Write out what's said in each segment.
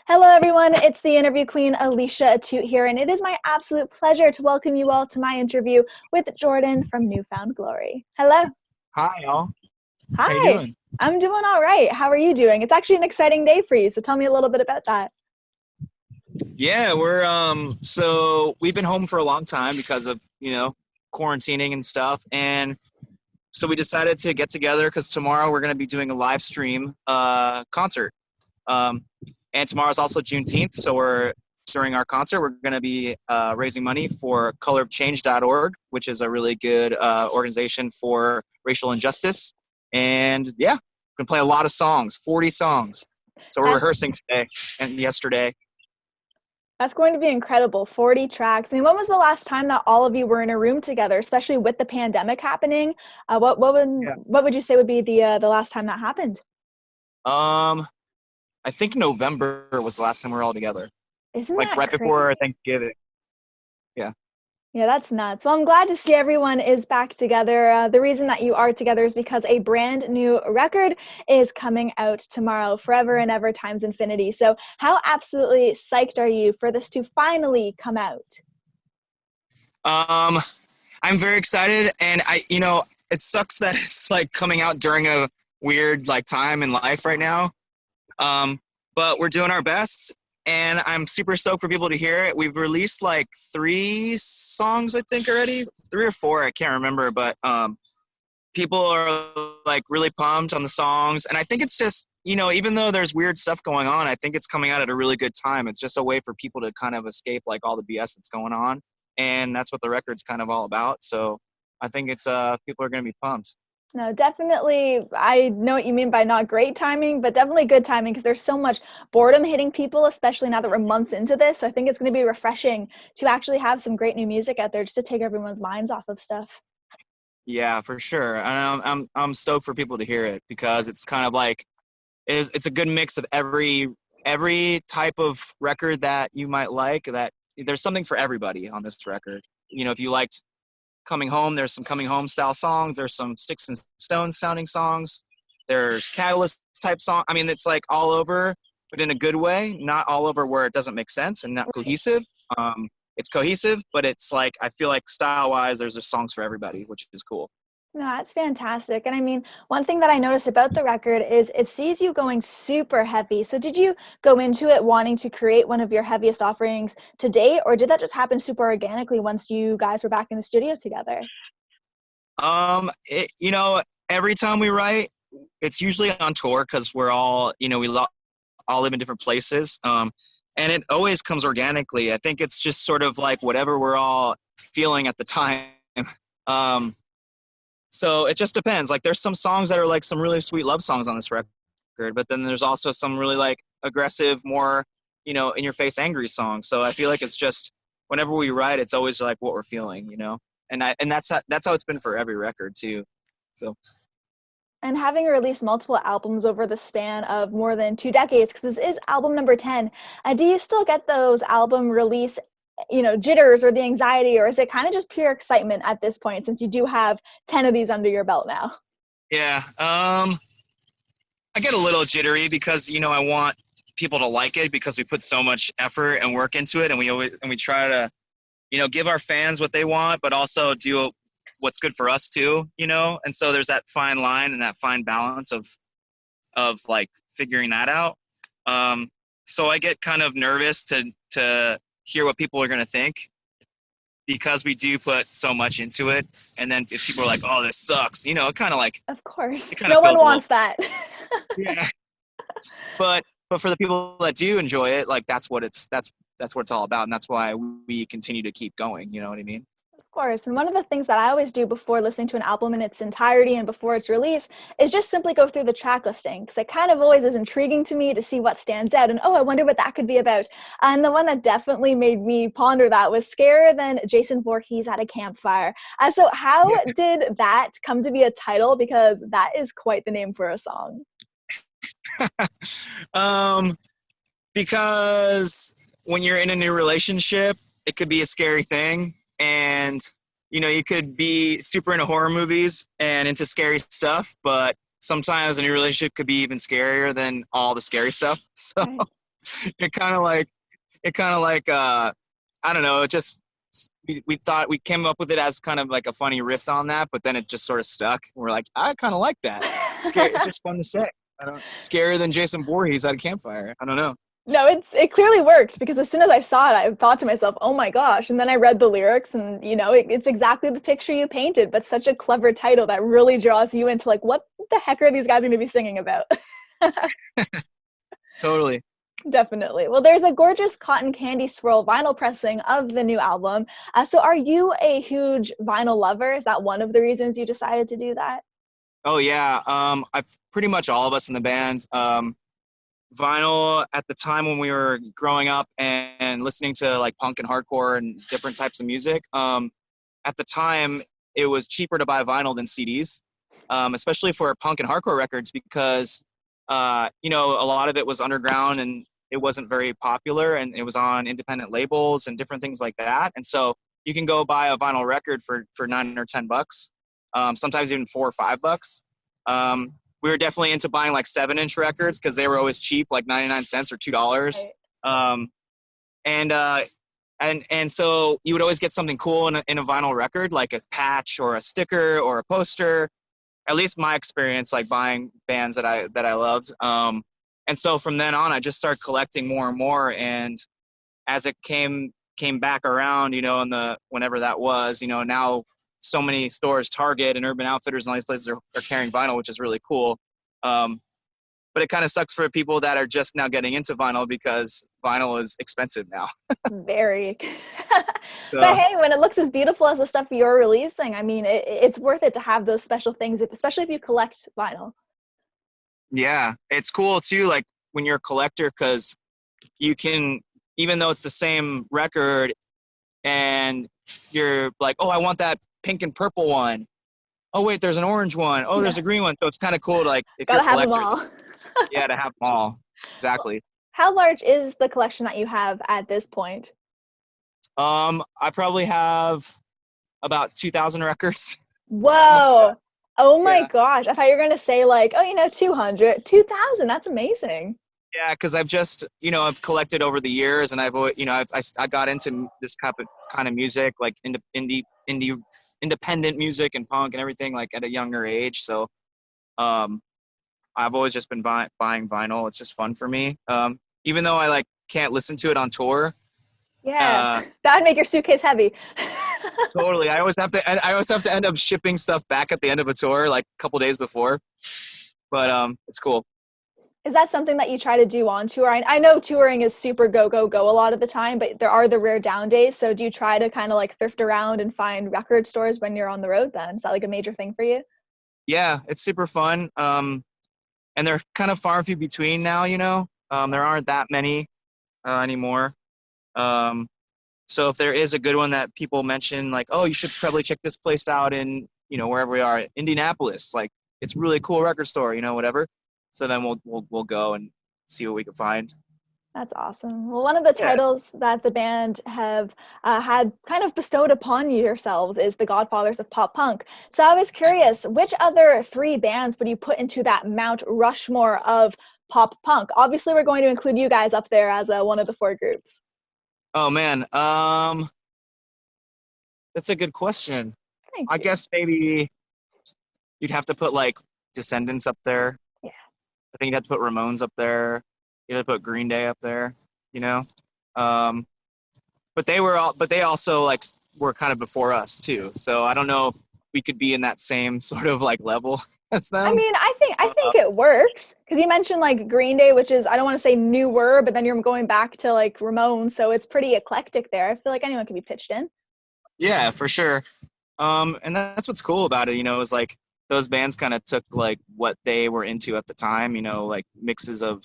Hello, everyone. It's the interview queen, Alicia Atout here, and it is my absolute pleasure to welcome you all to my interview with Jordan from Newfound Glory. Hello. Hi, y'all. How you Hi. doing? I'm doing all right. How are you doing? It's actually an exciting day for you, so tell me a little bit about that. Yeah, so we've been home for a long time because of, quarantining and stuff. And so we decided to get together because tomorrow we're going to be doing a live stream concert. Um, and tomorrow's also Juneteenth, so during our concert, we're going to be raising money for colorofchange.org, which is a really good organization for racial injustice. And yeah, we're going to play a lot of songs, 40 songs. So we're That's rehearsing today and yesterday. that's going to be incredible. 40 tracks. I mean, when was the last time that all of you were in a room together, especially with the pandemic happening? What would you say would be the last time that happened? I think November was the last time we were all together, Isn't like that right crazy? before Thanksgiving. Yeah. Yeah, that's nuts. Well, I'm glad to see everyone is back together. The reason that you are together is because a brand new record is coming out tomorrow, Forever and Ever Times Infinity. So how absolutely psyched are you for this to finally come out? I'm very excited, and it sucks that it's like coming out during a weird like time in life right now. But we're doing our best, and I'm super stoked for people to hear it. We've released like 3 songs, I think already, 3 or 4, I can't remember, but people are like really pumped on the songs, and I think it's just, even though there's weird stuff going on, I think it's coming out at a really good time. It's just a way for people to kind of escape like all the BS that's going on, and that's what the record's kind of all about. So I think it's people are going to be pumped. No, definitely. I know what you mean by not great timing, but definitely good timing because there's so much boredom hitting people, especially now that we're months into this. So I think it's going to be refreshing to actually have some great new music out there just to take everyone's minds off of stuff. Yeah, for sure. And I'm stoked for people to hear it because it's kind of like it's a good mix of every type of record that you might like. That there's something for everybody on this record. If you liked Coming Home, there's some Coming Home style songs. There's some Sticks and Stones sounding songs. There's Catalyst type song. I mean, it's like all over, but in a good way. Not all over where it doesn't make sense and not Right. cohesive. It's cohesive, but it's like I feel like style wise, there's just songs for everybody, which is cool. No, that's fantastic. And I mean, one thing that I noticed about the record is it sees you going super heavy. So did you go into it wanting to create one of your heaviest offerings to date, or did that just happen super organically once you guys were back in the studio together? Every time we write, it's usually on tour because we're all, all live in different places. And it always comes organically. I think it's just sort of like whatever we're all feeling at the time. Um, so it just depends. Like there's some songs that are like some really sweet love songs on this record, but then there's also some really like aggressive, more, in your face angry songs. So I feel like it's just whenever we write, it's always like what we're feeling. And that's how it's been for every record too. So And having released multiple albums over the span of more than 2 decades, because this is album number 10, do you still get those album release, jitters or the anxiety, or is it kind of just pure excitement at this point since you do have 10 of these under your belt now? yeah, I get a little jittery because I want people to like it because we put so much effort and work into it, and we try to give our fans what they want, but also do what's good for us too, and so there's that fine line and that fine balance of like figuring that out. So I get kind of nervous to hear what people are going to think because we do put so much into it, and then if people are like, oh, this sucks, it kind of like Of course. it kind of No one feels a little. wants that. Yeah. but for the people that do enjoy it, like that's what it's all about, and that's why we continue to keep going, you know what I mean? Of course. And one of the things that I always do before listening to an album in its entirety and before its release is just simply go through the track listing because it kind of always is intriguing to me to see what stands out and, oh, I wonder what that could be about. And the one that definitely made me ponder that was Scarier Than Jason Voorhees at a Campfire. So how did that come to be a title? Because that is quite the name for a song. um because when you're in a new relationship, it could be a scary thing, and you could be super into horror movies and into scary stuff, but sometimes a new relationship could be even scarier than all the scary stuff. So Right. it kind of like I don't know. It just we thought we came up with it as kind of like a funny riff on that, but then it just sort of stuck. We're like, I kind of like that. Scary. It's just fun to say. I don't scarier than Jason Voorhees at a campfire. I don't know. No, it clearly worked because as soon as I saw it, I thought to myself, "Oh my gosh!" And then I read the lyrics, and it's exactly the picture you painted, but such a clever title that really draws you into like, what the heck are these guys going to be singing about? Totally. Definitely. Well, there's a gorgeous cotton candy swirl vinyl pressing of the new album. So, are you a huge vinyl lover? Is that one of the reasons you decided to do that? Oh yeah. I've pretty much all of us in the band. Vinyl at the time when we were growing up and listening to like punk and hardcore and different types of music. At the time, it was cheaper to buy vinyl than CDs, especially for punk and hardcore records because, a lot of it was underground and it wasn't very popular and it was on independent labels and different things like that. And so you can go buy a vinyl record for $9 or $10, sometimes even $4 or $5. We were definitely into buying like 7-inch records because they were always cheap, like 99 cents or $2. Um, and so you would always get something cool in a vinyl record, like a patch or a sticker or a poster. At least my experience, like buying bands that I loved. And so from then on, I just started collecting more and more. And as it came back around, whenever that was, now so many stores, Target and Urban Outfitters and all these places are carrying vinyl, which is really cool. But it kind of sucks for people that are just now getting into vinyl because vinyl is expensive now. Very. So, But hey, when it looks as beautiful as the stuff you're releasing, I mean, it's worth it to have those special things, especially if you collect vinyl. yeah, it's cool too, like when you're a collector, because you can, even though it's the same record and you're like, oh, I want that pink and purple one. Oh, wait, there's an orange one. Oh, there's a green one. So it's kind of cool to, like, if you're Gotta a have them collector, all. yeah, to have them all. Exactly. How large is the collection that you have at this point? I probably have about 2,000 records. Whoa. Oh my Yeah. gosh. I thought you were going to say like, 200, 2,000. That's amazing. Yeah, because I've just, I've collected over the years, and I've, I got into this kind of music, like indie, independent music and punk and everything, like at a younger age. So, I've always just been buying vinyl. It's just fun for me. Even though I like can't listen to it on tour. Yeah. That would make your suitcase heavy. Totally. I always have to end up shipping stuff back at the end of a tour, like a couple days before. But it's cool. Is that something that you try to do on tour? I know touring is super go, go, go a lot of the time, but there are the rare down days. So do you try to kind of like thrift around and find record stores when you're on the road then? Is that like a major thing for you? Yeah, it's super fun. And they're kind of far and few between now, there aren't that many anymore. So if there is a good one that people mention, like, oh, you should probably check this place out in, wherever we are, Indianapolis, like it's a really cool record store, whatever. So then we'll go and see what we can find. That's awesome. Well, one of the titles that the band have had kind of bestowed upon yourselves is the Godfathers of Pop Punk. So I was curious, which other 3 bands would you put into that Mount Rushmore of pop punk? Obviously, we're going to include you guys up there as one of the 4 groups. Oh man, that's a good question. I guess maybe you'd have to put like Descendants up there. Yeah. I think you'd have to put Ramones up there. You'd have to put Green Day up there. But they also like were kind of before us too. So I don't know if we could be in that same sort of like level as them. I mean, I think it works because you mentioned like Green Day, which is, I don't want to say newer, but then you're going back to like Ramones, so it's pretty eclectic there. I feel like anyone can be pitched in. Yeah, for sure. And that's what's cool about it, is like those bands kind of took like what they were into at the time, like mixes of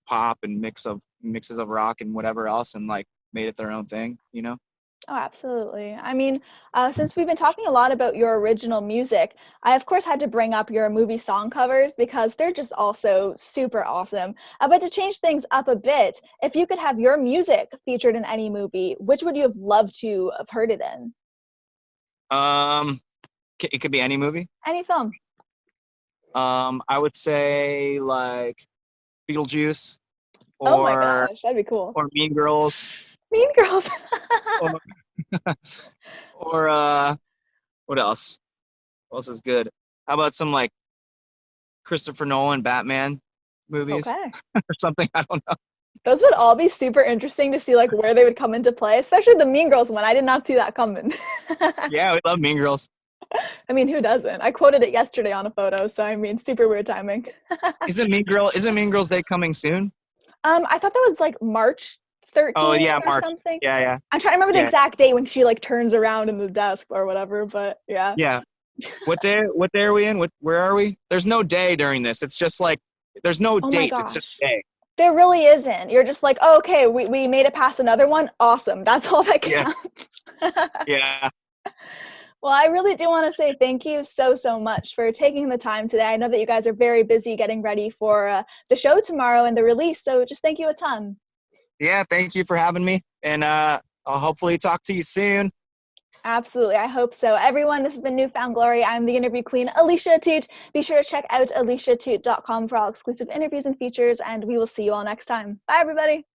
pop and mixes of rock and whatever else, and like made it their own thing. Oh, absolutely. I mean, since we've been talking a lot about your original music, I of course had to bring up your movie song covers because they're just also super awesome. But to change things up a bit, if you could have your music featured in any movie, which would you have loved to have heard it in? It could be any movie. Any film. I would say like Beetlejuice. Oh my or gosh, that'd be cool. Mean Girls, Mean Girls. or, or what else? What else is good? How about some like Christopher Nolan Batman movies Okay. or something? I don't know. Those would all be super interesting to see like where they would come into play, especially the Mean Girls one. I did not see that coming. Yeah, we love Mean Girls. I mean, who doesn't? I quoted it yesterday on a photo, so I mean, super weird timing. Isn't Mean Girls Day coming soon? I thought that was like March Oh 13th yeah, or March. something. Yeah. I'm trying to remember the Yeah. exact date when she like turns around in the desk or whatever, but yeah. Yeah. What day are we in? Where are we? There's no day during this. It's just like there's no Oh my date. It's just gosh. day. There really isn't. You're just like, oh, okay, we made it past another one. Awesome. That's all that Yeah. counts. Yeah. Well, I really do want to say thank you so much for taking the time today. I know that you guys are very busy getting ready for the show tomorrow and the release, so just thank you a ton. Yeah, thank you for having me. And I'll hopefully talk to you soon. Absolutely. I hope so. Everyone, this has been Newfound Glory. I'm the interview queen, Alicia Atout. Be sure to check out aliciaatout.com for all exclusive interviews and features, and we will see you all next time. Bye, everybody.